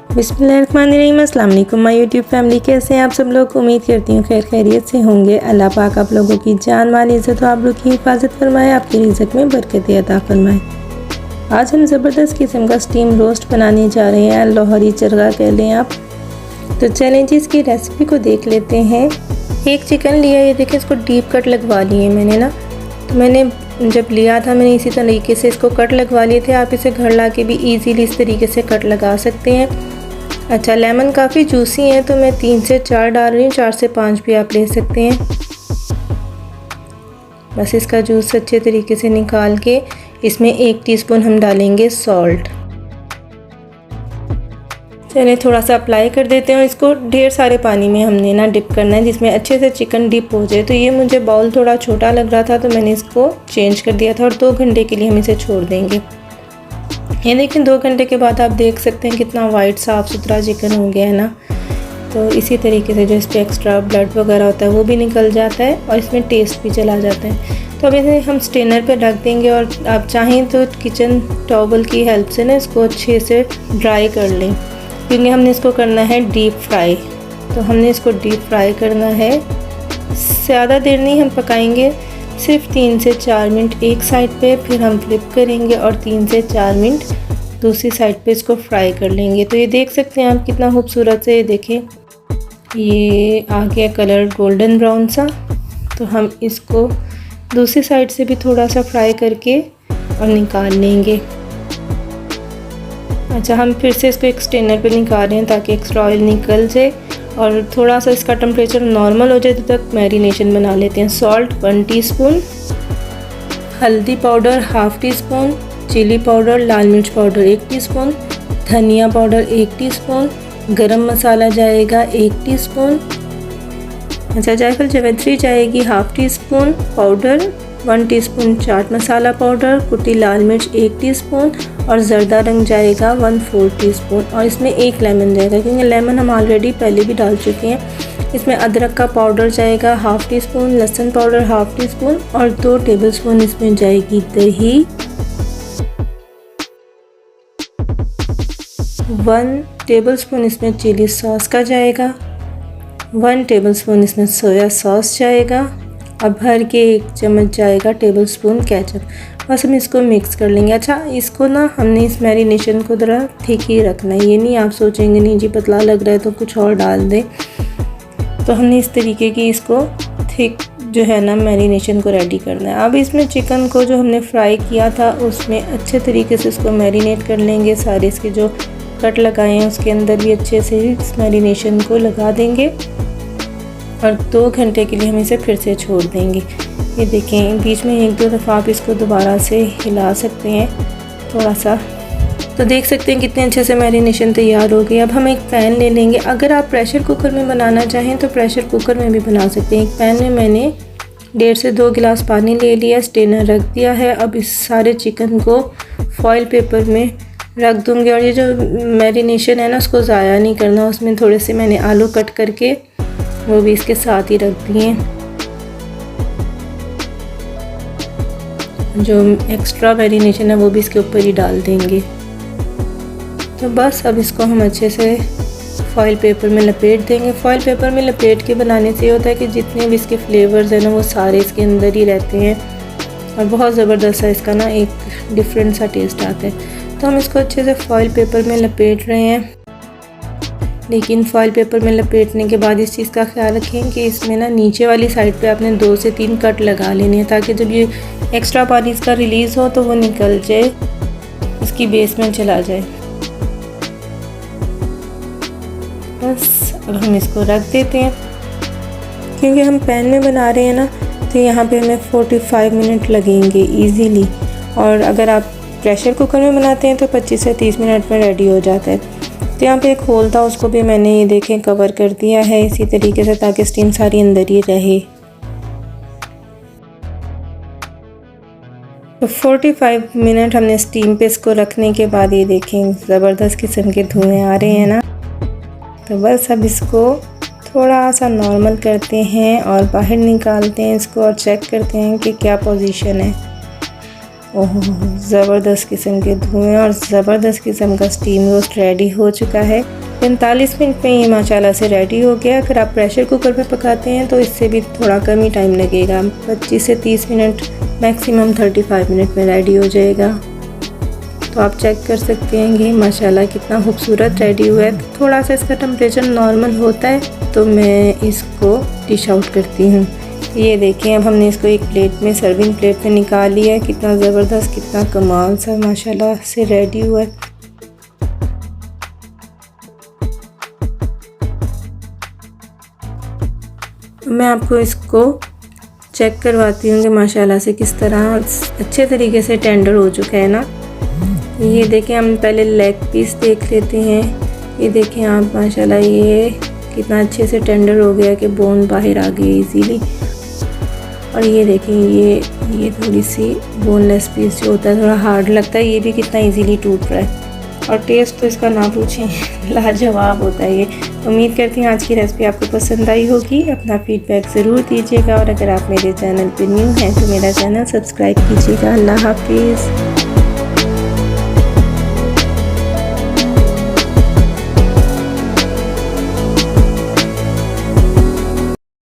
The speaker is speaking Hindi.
बिस्मिल्लाहिर्रहमानिर्रहीम। अस्सलाम वालेकुम माय यूट्यूब फैमिली, कैसे हैं आप सब लोग। उम्मीद करती हूँ खैर खैरियत से होंगे। अल्लाह पाक आप लोगों की जान माल इज़्ज़त आप लोग की हिफाजत फरमाए, आपकी रिज़्क़ में बरकत अता फरमाए। आज हम ज़बरदस्त किस्म का स्टीम रोस्ट बनाने जा रहे हैं, लाहौरी चरगा कह लें आप। तो चलें जी इसकी रेसिपी को देख लेते हैं। एक चिकन लिया, ये देखें इसको डीप कट लगवा लिए मैंने ना। तो मैंने जब लिया था मैंने इसी तरीके से इसको कट लगवा लिए थे। आप इसे घर ला के भी ईज़िली इस तरीके से कट लगा सकते हैं। अच्छा, लेमन काफ़ी जूसी है तो मैं 3 से 4 डाल रही हूँ, 4 से 5 भी आप ले सकते हैं। बस इसका जूस अच्छे तरीके से निकाल के इसमें 1 टीस्पून हम डालेंगे सॉल्ट। चलिए थोड़ा सा अप्लाई कर देते हैं। इसको ढेर सारे पानी में हमने ना डिप करना है जिसमें अच्छे से चिकन डिप हो जाए। तो ये मुझे बाउल थोड़ा छोटा लग रहा था तो मैंने इसको चेंज कर दिया था और 2 घंटे के लिए हम इसे छोड़ देंगे। ये देखें 2 घंटे के बाद आप देख सकते हैं कितना वाइट साफ़ सुथरा चिकन हो गया है ना। तो इसी तरीके से जो इस पर एक्स्ट्रा ब्लड वगैरह होता है वो भी निकल जाता है और इसमें टेस्ट भी चला जाता है। तो अब इसे हम स्ट्रेनर पे रख देंगे और आप चाहें तो किचन टॉवल की हेल्प से ना इसको अच्छे से ड्राई कर लें, क्योंकि हमने इसको करना है डीप फ्राई। तो हमने इसको डीप फ्राई करना है, ज़्यादा देर नहीं हम पकाएंगे, सिर्फ 3 से 4 मिनट एक साइड पे, फिर हम फ्लिप करेंगे और 3 से 4 मिनट दूसरी साइड पे इसको फ्राई कर लेंगे। तो ये देख सकते हैं आप कितना खूबसूरत से, ये देखें ये आ गया कलर गोल्डन ब्राउन सा। तो हम इसको दूसरी साइड से भी थोड़ा सा फ्राई करके और निकाल लेंगे। अच्छा, हम फिर से इसको एक स्ट्रेनर पे निकाल रहे हैं ताकि एक्स्ट्रा ऑयल निकल जाए और थोड़ा सा इसका टेम्परेचर नॉर्मल हो जाए तब तक मैरिनेशन बना लेते हैं। सॉल्ट 1 टीस्पून, हल्दी पाउडर 1/2 टीस्पून, चिली पाउडर लाल मिर्च पाउडर 1 टीस्पून, धनिया पाउडर 1 टीस्पून, गरम मसाला जाएगा 1 टीस्पून। अच्छा, जायफल जावित्री जाएगी 1/2 teaspoon powder, 1 teaspoon chaat masala powder, कुटी लाल मिर्च 1 टीस्पून और ज़र्दा रंग जाएगा 1/4 टीस्पून। और इसमें 1 लेमन जाएगा क्योंकि लेमन हम ऑलरेडी पहले भी डाल चुके हैं। इसमें अदरक का पाउडर जाएगा 1/2 टीस्पून, लहसुन पाउडर 1/2 टीस्पून और 2 टेबलस्पून इसमें जाएगी दही, 1 टेबलस्पून इसमें चिली सॉस का जाएगा, 1 टेबलस्पून इसमें सोया सॉस जाएगा और भर के 1 चम्मच जाएगा टेबलस्पून केचप। बस हम इसको मिक्स कर लेंगे। अच्छा, इसको ना हमने इस मैरिनेशन को ज़रा ठीक ही रखना है, ये नहीं आप सोचेंगे नहीं जी पतला लग रहा है तो कुछ और डाल दें। तो हमने इस तरीके की इसको थिक जो है ना मैरिनेशन को रेडी करना है। अब इसमें चिकन को जो हमने फ्राई किया था उसमें अच्छे तरीके से इसको मैरिनेट कर लेंगे। सारे इसके जो कट लगाए हैं उसके अंदर भी अच्छे से इस मैरिनेशन को लगा देंगे और 2 घंटे के लिए हम इसे फिर से छोड़ देंगे। ये देखें बीच में 1-2 दफ़ा आप इसको दोबारा से हिला सकते हैं थोड़ा सा। तो देख सकते हैं कितने अच्छे से मैरिनेशन तैयार हो गई। अब हम एक पैन ले लेंगे। अगर आप प्रेशर कुकर में बनाना चाहें तो प्रेशर कुकर में भी बना सकते हैं। एक पैन में मैंने 1.5 से 2 गिलास पानी ले लिया, स्ट्रेनर रख दिया है। अब इस सारे चिकन को फॉइल पेपर में रख दूँगी और ये जो मैरिनेशन है ना उसको ज़ाया नहीं करना। उसमें थोड़े से मैंने आलू कट करके वो भी इसके साथ ही रख दिए। जो एक्स्ट्रा मैरिनेशन है वो भी इसके ऊपर ही डाल देंगे। तो बस अब इसको हम अच्छे से फॉइल पेपर में लपेट देंगे। फॉइल पेपर में लपेट के बनाने से ये होता है कि जितने भी इसके फ्लेवर्स हैं ना वो सारे इसके अंदर ही रहते हैं और बहुत ज़बरदस्त है इसका ना एक डिफरेंट सा टेस्ट आता है। तो हम इसको अच्छे से फॉइल पेपर में लपेट रहे हैं, लेकिन फॉइल पेपर में लपेटने के बाद इस चीज़ का ख्याल रखें कि इसमें ना नीचे वाली साइड पे आपने 2 से 3 कट लगा लेने हैं ताकि जब ये एक्स्ट्रा पानी इसका रिलीज़ हो तो वो निकल जाए, इसकी बेस में चला जाए। बस अब हम इसको रख देते हैं। क्योंकि हम पैन में बना रहे हैं ना तो यहाँ पे हमें 45 मिनट लगेंगे ईज़िली, और अगर आप प्रेशर कुकर में बनाते हैं तो 25 से 30 मिनट में रेडी हो जाता है। तो यहाँ पे एक होल था उसको भी मैंने ये देखें कवर कर दिया है इसी तरीके से ताकि स्टीम सारी अंदर ही रहे। तो 45 मिनट हमने स्टीम पे इसको रखने के बाद ये देखें ज़बरदस्त किस्म के धुएँ आ रहे हैं ना। तो बस अब इसको थोड़ा सा नॉर्मल करते हैं और बाहर निकालते हैं इसको और चेक करते हैं कि क्या पोजीशन है। ओह, ज़बरदस्त किस्म के धुएँ और ज़बरदस्त किस्म का स्टीम रोस्ट रेडी हो चुका है। 45 मिनट में ये माशाल्लाह से रेडी हो गया। अगर आप प्रेशर कुकर में पकाते हैं तो इससे भी थोड़ा कम ही टाइम लगेगा, 25 से 30 मिनट, मैक्सिमम 35 मिनट में रेडी हो जाएगा। तो आप चेक कर सकते हैं कि माशाल्लाह कितना खूबसूरत रेडी हुआ है। थोड़ा सा इसका टेम्परेचर नॉर्मल होता है तो मैं इसको डिश आउट करती हूँ। ये देखें, अब हमने इसको एक प्लेट में, सर्विंग प्लेट में निकाल लिया है। कितना ज़बरदस्त, कितना कमाल सा माशाल्लाह से रेडी हुआ है। मैं आपको इसको चेक करवाती हूँ कि माशाल्लाह से किस तरह अच्छे तरीके से टेंडर हो चुका है ना। ये देखें, हम पहले लेग पीस देख लेते हैं। ये देखें आप माशाल्लाह ये कितना अच्छे से टेंडर हो गया कि बोन बाहर आ गई इजीली। और ये देखें, ये थोड़ी सी बोनलेस पीस जो होता है थोड़ा हार्ड लगता है, ये भी कितना इजीली टूट रहा है। और टेस्ट तो इसका ना पूछें, लाजवाब होता है ये। उम्मीद करती हूँ आज की रेसिपी आपको पसंद आई होगी। अपना फीडबैक ज़रूर दीजिएगा और अगर आप मेरे चैनल पे न्यू हैं तो मेरा चैनल सब्सक्राइब कीजिएगा। अल्लाह हाफिज़।